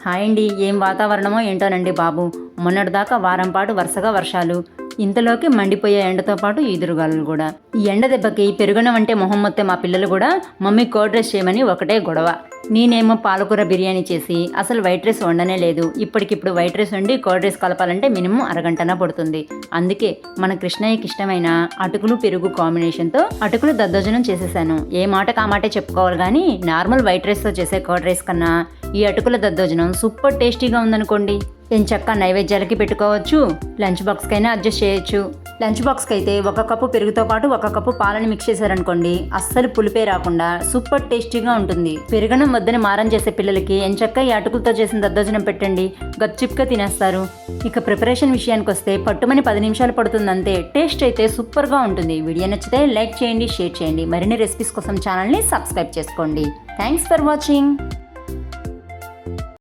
Hi అండి, ఏం వాతావరణమో ఏంటోనండి బాబు. మొన్నటిదాకా వారం పాటు వరుసగా వర్షాలు, ఇంతలోకి మండిపోయే ఎండతో పాటు ఈదురుగాలులు కూడా. ఈ ఎండ దెబ్బకి పెరుగన్నం అంటే మొహం మొత్తం మా పిల్లలు కూడా మమ్మీ కర్డ్ రైస్ చేయమని ఒకటే గొడవ. నేనేమో పాలకూర బిర్యానీ చేసి అసలు వైట్ రైస్ వండనే లేదు. ఇప్పటికిప్పుడు వైట్ రైస్ వండి కర్డ్ రైస్ కలపాలంటే మినిమం అరగంటన పడుతుంది. అందుకే మన కృష్ణయ్యకి ఇష్టమైన అటుకులు పెరుగు కాంబినేషన్తో అటుకులు దద్దోజనం చేసేసాను. ఏ మాటకు ఆ మాటే చెప్పుకోవాలి కానీ నార్మల్ వైట్ రైస్తో చేసే కర్డ్ రైస్ కన్నా ఈ అటుకుల దద్దోజనం సూపర్ టేస్టీగా ఉందనుకోండి. ఎంచక్క నైవేద్యాలకి పెట్టుకోవచ్చు, లంచ్ బాక్స్కైనా అడ్జస్ట్ చేయొచ్చు. లంచ్ బాక్స్కి అయితే 1 కప్పు పెరుగుతో పాటు 1 కప్పు పాలని మిక్స్ చేశారనుకోండి, అస్సలు పులిపే రాకుండా సూపర్ టేస్టీగా ఉంటుంది. పెరుగన్నం వద్దని మారం చేసే పిల్లలకి ఎంచక్క ఈ అటుకులతో చేసిన దద్దోజనం పెట్టండి, గప్చిప్గా తినేస్తారు. ఇక ప్రిపరేషన్ విషయానికి వస్తే పట్టుమని 10 నిమిషాలు పడుతుందంతే. టేస్ట్ అయితే సూపర్గా ఉంటుంది. వీడియో నచ్చితే లైక్ చేయండి, షేర్ చేయండి. మరిన్ని రెసిపీస్ కోసం ఛానల్ని సబ్స్క్రైబ్ చేసుకోండి. Thanks for watching.